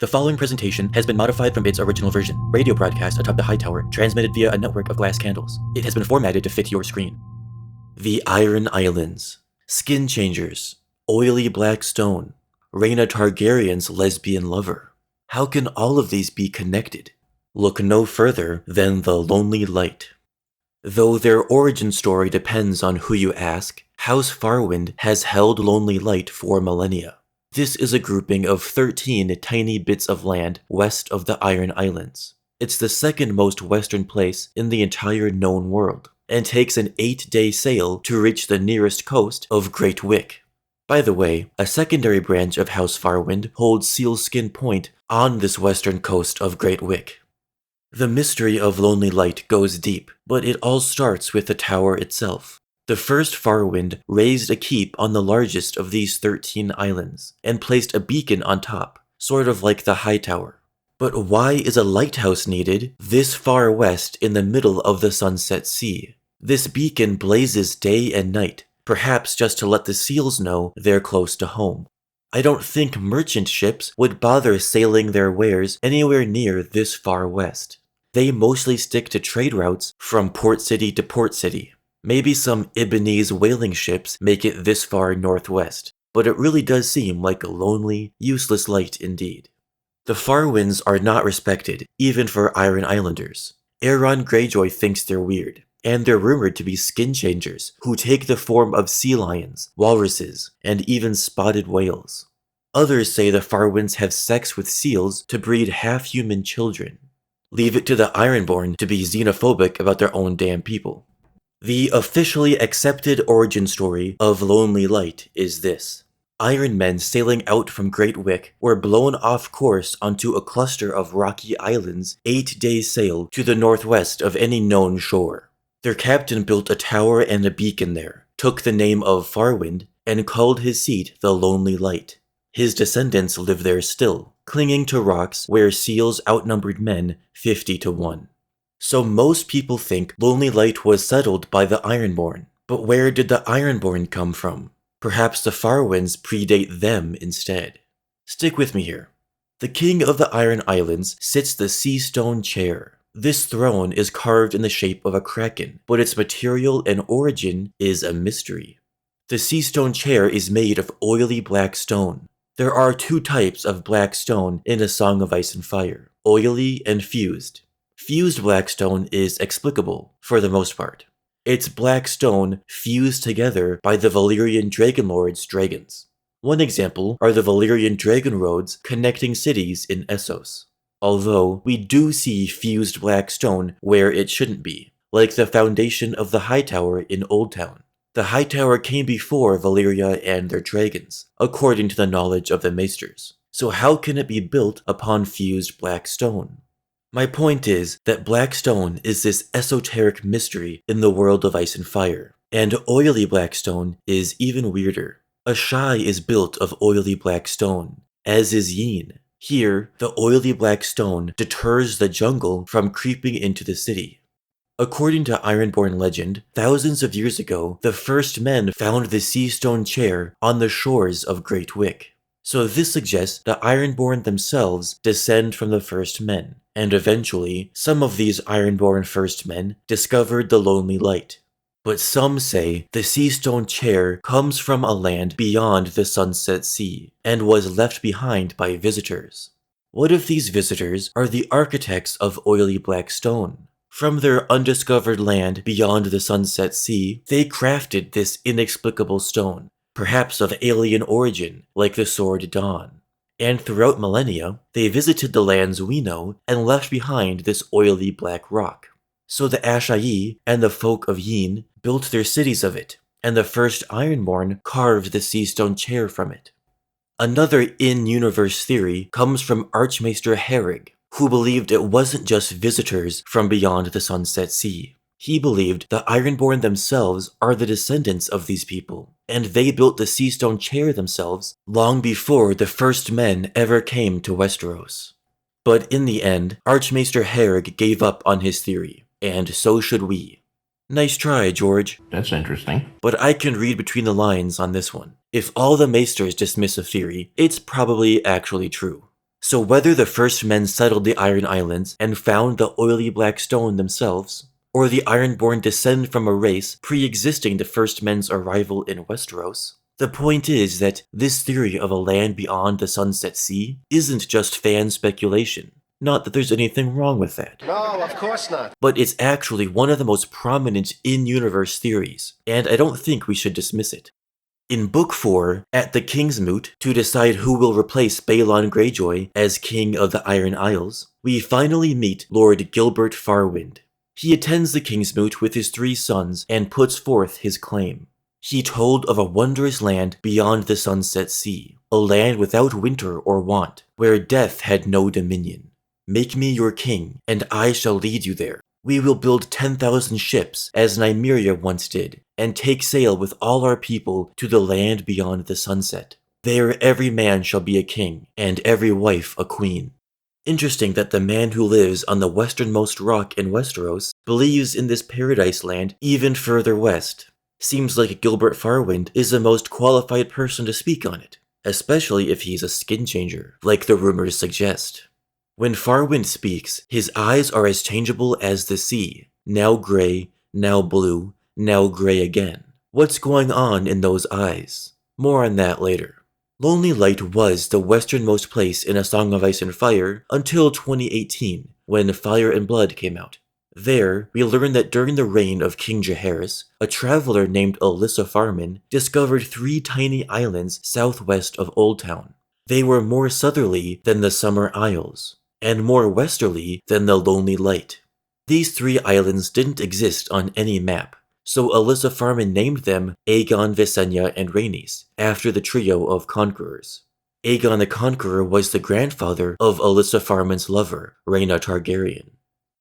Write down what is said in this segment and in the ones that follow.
The following presentation has been modified from its original version, radio broadcast atop the high tower, transmitted via a network of glass candles. It has been formatted to fit your screen. The Iron Islands, Skin Changers, Oily Black Stone, Rhaena Targaryen's lesbian lover. How can all of these be connected? Look no further than the Lonely Light. Though their origin story depends on who you ask, House Farwynd has held Lonely Light for millennia. This is a grouping of 13 tiny bits of land west of the Iron Islands. It's the second most western place in the entire known world, and takes an 8-day sail to reach the nearest coast of Great Wick. By the way, a secondary branch of House Farwynd holds Sealskin Point on this western coast of Great Wick. The mystery of Lonely Light goes deep, but it all starts with the tower itself. The first Farwynd raised a keep on the largest of these 13 islands, and placed a beacon on top, sort of like the high tower. But why is a lighthouse needed this far west in the middle of the Sunset Sea? This beacon blazes day and night, perhaps just to let the seals know they're close to home. I don't think merchant ships would bother sailing their wares anywhere near this far west. They mostly stick to trade routes from port city to port city. Maybe some Ibbenese whaling ships make it this far northwest, but it really does seem like a lonely, useless light indeed. The Farwynds are not respected, even for Iron Islanders. Aeron Greyjoy thinks they're weird, and they're rumored to be skin changers who take the form of sea lions, walruses, and even spotted whales. Others say the Farwynds have sex with seals to breed half-human children. Leave it to the Ironborn to be xenophobic about their own damn people. The officially accepted origin story of Lonely Light is this. Iron men sailing out from Great Wick were blown off course onto a cluster of rocky islands 8 days sail to the northwest of any known shore. Their captain built a tower and a beacon there, took the name of Farwynd, and called his seat the Lonely Light. His descendants live there still, clinging to rocks where seals outnumbered men 50-1. So most people think Lonely Light was settled by the Ironborn. But where did the Ironborn come from? Perhaps the Farwynds predate them instead. Stick with me here. The king of the Iron Islands sits the Sea Stone chair. This throne is carved in the shape of a kraken, but its material and origin is a mystery. The Sea Stone chair is made of oily black stone. There are 2 types of black stone in A Song of Ice and Fire, oily and fused. Fused black stone is explicable, for the most part. It's black stone fused together by the Valyrian Dragonlord's dragons. One example are the Valyrian dragon roads connecting cities in Essos. Although, we do see fused black stone where it shouldn't be, like the foundation of the High Tower in Old Town. The High Tower came before Valyria and their dragons, according to the knowledge of the Maesters. So how can it be built upon fused black stone? My point is that black stone is this esoteric mystery in the world of Ice and Fire, and oily black stone is even weirder. Asshai is built of oily black stone, as is Yin. Here, the oily black stone deters the jungle from creeping into the city. According to Ironborn legend, thousands of years ago, the first men found the Sea Stone chair on the shores of Great Wick. So this suggests the Ironborn themselves descend from the first men, and eventually, some of these Ironborn first men discovered the Lonely Light. But some say the Sea Stone chair comes from a land beyond the Sunset Sea, and was left behind by visitors. What if these visitors are the architects of oily black stone? From their undiscovered land beyond the Sunset Sea, they crafted this inexplicable stone, perhaps of alien origin, like the Sword Dawn. And throughout millennia, they visited the lands we know and left behind this oily black rock. So the Asshai and the folk of Yin built their cities of it, and the first Ironborn carved the Sea Stone chair from it. Another in-universe theory comes from Archmaester Herrig, who believed it wasn't just visitors from beyond the Sunset Sea. He believed the Ironborn themselves are the descendants of these people, and they built the Sea Stone chair themselves long before the first men ever came to Westeros. But in the end, Archmaester Herrig gave up on his theory, and so should we. Nice try, George. That's interesting. But I can read between the lines on this one. If all the Maesters dismiss a theory, it's probably actually true. So whether the first men settled the Iron Islands and found the oily black stone themselves, or the Ironborn descend from a race pre-existing the first men's arrival in Westeros, the point is that this theory of a land beyond the Sunset Sea isn't just fan speculation. Not that there's anything wrong with that. No, of course not. But it's actually one of the most prominent in-universe theories, and I don't think we should dismiss it. In Book 4, at the King's Moot, to decide who will replace Balon Greyjoy as King of the Iron Isles, we finally meet Lord Gilbert Farwynd. He attends the King's Moot with his 3 sons and puts forth his claim. He told of a wondrous land beyond the Sunset Sea, a land without winter or want, where death had no dominion. Make me your king, and I shall lead you there. We will build 10,000 ships, as Nymeria once did, and take sail with all our people to the land beyond the sunset. There every man shall be a king, and every wife a queen. Interesting that the man who lives on the westernmost rock in Westeros believes in this paradise land even further west. Seems like Gilbert Farwynd is the most qualified person to speak on it, especially if he's a skin changer, like the rumors suggest. When Farwynd speaks, his eyes are as changeable as the sea, now gray, now blue, now gray again. What's going on in those eyes? More on that later. Lonely Light was the westernmost place in A Song of Ice and Fire until 2018, when Fire and Blood came out. There, we learn that during the reign of King Jaehaerys, a traveler named Alyssa Farman discovered 3 tiny islands southwest of Old Town. They were more southerly than the Summer Isles, and more westerly than the Lonely Light. These 3 islands didn't exist on any map, so Alyssa Farman named them Aegon, Visenya, and Rhaenys, after the trio of conquerors. Aegon the Conqueror was the grandfather of Alyssa Farman's lover, Rhaena Targaryen.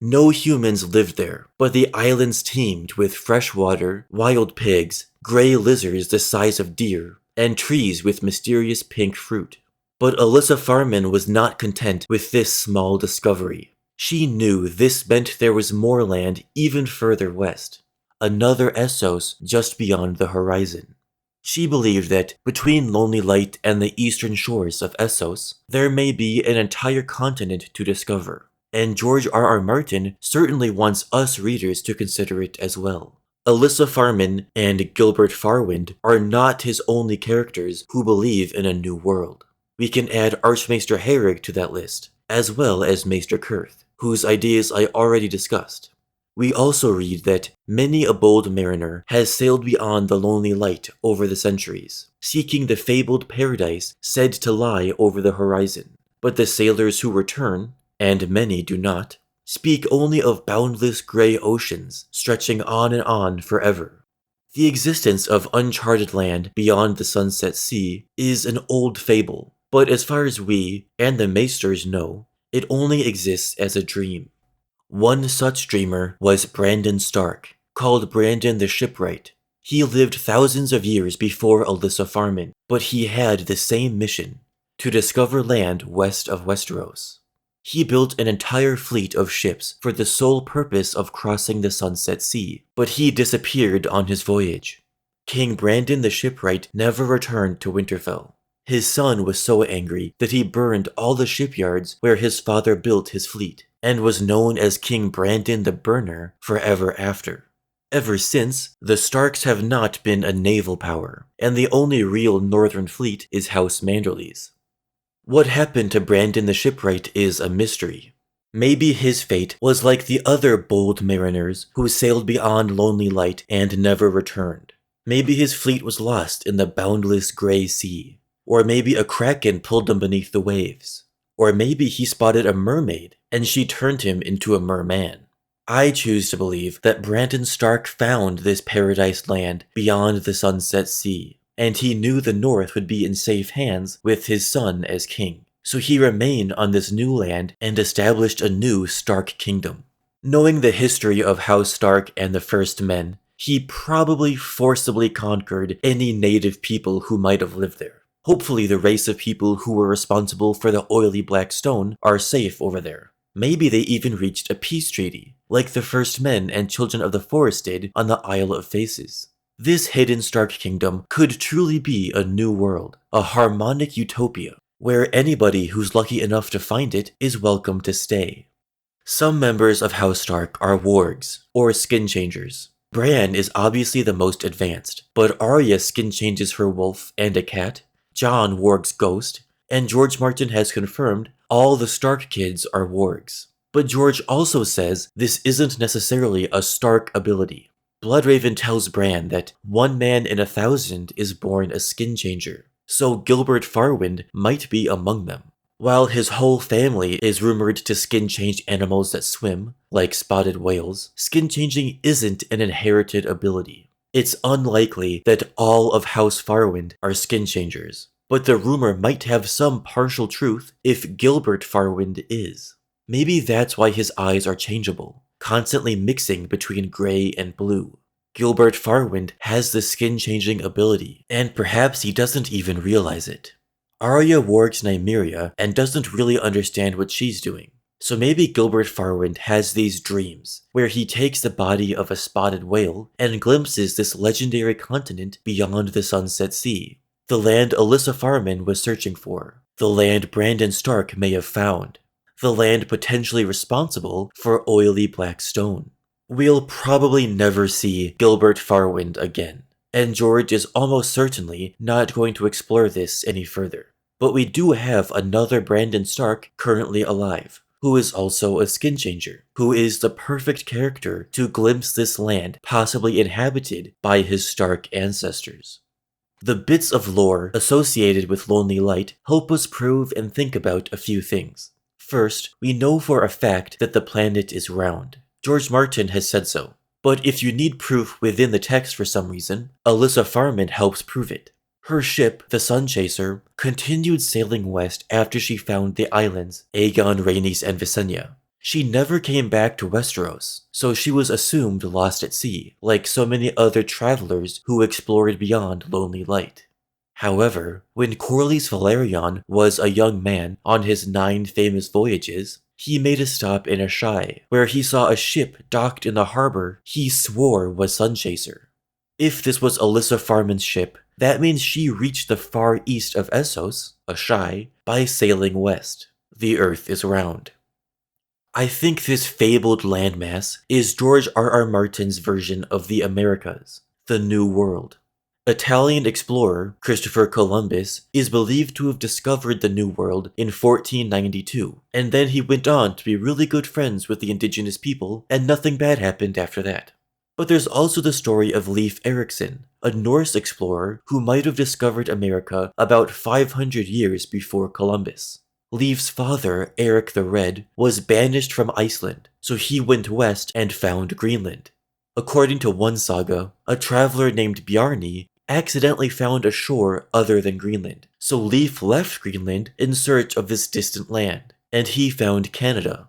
No humans lived there, but the islands teemed with fresh water, wild pigs, gray lizards the size of deer, and trees with mysterious pink fruit. But Alyssa Farman was not content with this small discovery. She knew this meant there was more land even further west, another Essos just beyond the horizon. She believed that between Lonely Light and the eastern shores of Essos, there may be an entire continent to discover. And George R.R. Martin certainly wants us readers to consider it as well. Alyssa Farman and Gilbert Farwynd are not his only characters who believe in a new world. We can add Archmaester Herrig to that list, as well as Maester Kurth, whose ideas I already discussed. We also read that many a bold mariner has sailed beyond the Lonely Light over the centuries, seeking the fabled paradise said to lie over the horizon. But the sailors who return, and many do not, speak only of boundless gray oceans stretching on and on forever. The existence of uncharted land beyond the Sunset Sea is an old fable, but as far as we, and the Maesters know, it only exists as a dream. One such dreamer was Brandon Stark, called Brandon the Shipwright. He lived thousands of years before Alyssa Farman, but he had the same mission, to discover land west of Westeros. He built an entire fleet of ships for the sole purpose of crossing the Sunset Sea, but he disappeared on his voyage. King Brandon the Shipwright never returned to Winterfell. His son was so angry that he burned all the shipyards where his father built his fleet, and was known as King Brandon the Burner forever after. Ever since, the Starks have not been a naval power, and the only real northern fleet is House Manderly's. What happened to Brandon the Shipwright is a mystery. Maybe his fate was like the other bold mariners who sailed beyond Lonely Light and never returned. Maybe his fleet was lost in the boundless gray sea. Or maybe a kraken pulled him beneath the waves. Or maybe he spotted a mermaid and she turned him into a merman. I choose to believe that Brandon Stark found this paradise land beyond the Sunset Sea, and he knew the North would be in safe hands with his son as king. So he remained on this new land and established a new Stark kingdom. Knowing the history of House Stark and the First Men, he probably forcibly conquered any native people who might have lived there. Hopefully the race of people who were responsible for the oily black stone are safe over there. Maybe they even reached a peace treaty, like the First Men and Children of the Forest did on the Isle of Faces. This hidden Stark kingdom could truly be a new world, a harmonic utopia. where anybody who's lucky enough to find it is welcome to stay. Some members of House Stark are wargs, or skin changers. Bran is obviously the most advanced, but Arya skin changes her wolf and a cat, Jon wargs Ghost, and George Martin has confirmed all the Stark kids are wargs. But George also says this isn't necessarily a Stark ability. Bloodraven tells Bran that 1 man in 1,000 is born a skin changer, so Gilbert Farwynd might be among them. While his whole family is rumored to skin change animals that swim, like spotted whales, skin changing isn't an inherited ability. It's unlikely that all of House Farwynd are skin changers, but the rumor might have some partial truth if Gilbert Farwynd is. Maybe that's why his eyes are changeable, constantly mixing between gray and blue. Gilbert Farwynd has the skin-changing ability, and perhaps he doesn't even realize it. Arya wargs Nymeria and doesn't really understand what she's doing. So maybe Gilbert Farwynd has these dreams, where he takes the body of a spotted whale and glimpses this legendary continent beyond the Sunset Sea. The land Alyssa Farman was searching for. The land Brandon Stark may have found. The land potentially responsible for oily black stone. We'll probably never see Gilbert Farwynd again, and George is almost certainly not going to explore this any further. But we do have another Brandon Stark currently alive, who is also a skin changer, who is the perfect character to glimpse this land possibly inhabited by his Stark ancestors. The bits of lore associated with Lonely Light help us prove and think about a few things. First, we know for a fact that the planet is round. George Martin has said so. But if you need proof within the text for some reason, Alyssa Farman helps prove it. Her ship, the Sun Chaser, continued sailing west after she found the islands Aegon, Rhaenys, and Visenya. She never came back to Westeros, so she was assumed lost at sea, like so many other travelers who explored beyond Lonely Light. However, when Corlys Velaryon was a young man on his 9 famous voyages, he made a stop in Asshai, where he saw a ship docked in the harbor he swore was Sunchaser. If this was Alyssa Farman's ship, that means she reached the far east of Essos, Asshai, by sailing west. The Earth is round. I think this fabled landmass is George R.R. Martin's version of the Americas, the New World. Italian explorer Christopher Columbus is believed to have discovered the New World in 1492, and then he went on to be really good friends with the indigenous people, and nothing bad happened after that. But there's also the story of Leif Erikson, a Norse explorer who might have discovered America about 500 years before Columbus. Leif's father, Eric the Red, was banished from Iceland, so he went west and found Greenland. According to one saga, a traveler named Bjarni accidentally found a shore other than Greenland, so Leif left Greenland in search of this distant land, and he found Canada.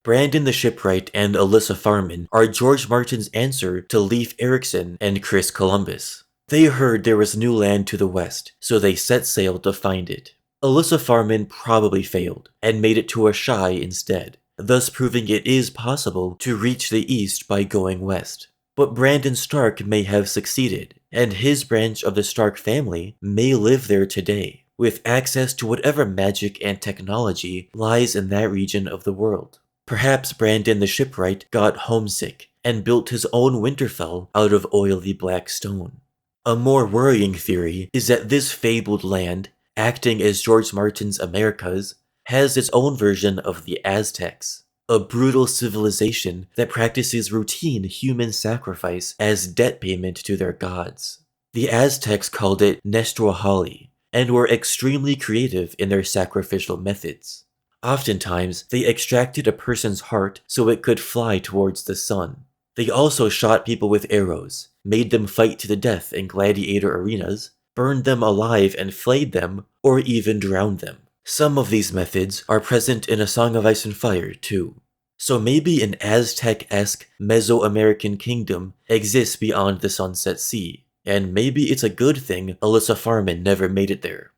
Brandon the Shipwright and Alyssa Farman are George Martin's answer to Leif Erikson and Chris Columbus. They heard there was new land to the west, so they set sail to find it. Alyssa Farman probably failed, and made it to Asshai instead, thus proving it is possible to reach the east by going west. But Brandon Stark may have succeeded, and his branch of the Stark family may live there today, with access to whatever magic and technology lies in that region of the world. Perhaps Brandon the Shipwright got homesick and built his own Winterfell out of oily black stone. A more worrying theory is that this fabled land, acting as George Martin's Americas, has its own version of the Aztecs, a brutal civilization that practices routine human sacrifice as debt payment to their gods. The Aztecs called it Nestrohali, and were extremely creative in their sacrificial methods. Oftentimes, they extracted a person's heart so it could fly towards the sun. They also shot people with arrows, made them fight to the death in gladiator arenas, burned them alive and flayed them, or even drowned them. Some of these methods are present in A Song of Ice and Fire, too. So maybe an Aztec-esque Mesoamerican kingdom exists beyond the Sunset Sea, and maybe it's a good thing Alyssa Farman never made it there.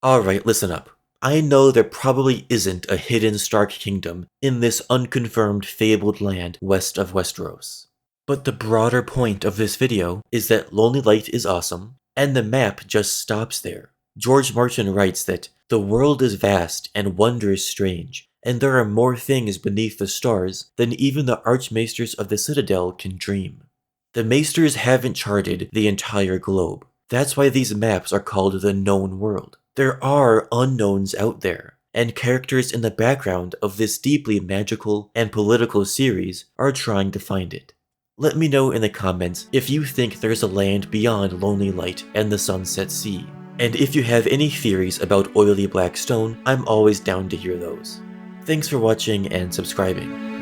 Alright, listen up. I know there probably isn't a hidden Stark kingdom in this unconfirmed fabled land west of Westeros. But the broader point of this video is that Lonely Light is awesome, and the map just stops there. George Martin writes that the world is vast and wondrous strange, and there are more things beneath the stars than even the Archmaesters of the Citadel can dream. The Maesters haven't charted the entire globe. That's why these maps are called the known world. There are unknowns out there, and characters in the background of this deeply magical and political series are trying to find it. Let me know in the comments if you think there's a land beyond Lonely Light and the Sunset Sea. And if you have any theories about oily black stone, I'm always down to hear those. Thanks for watching and subscribing.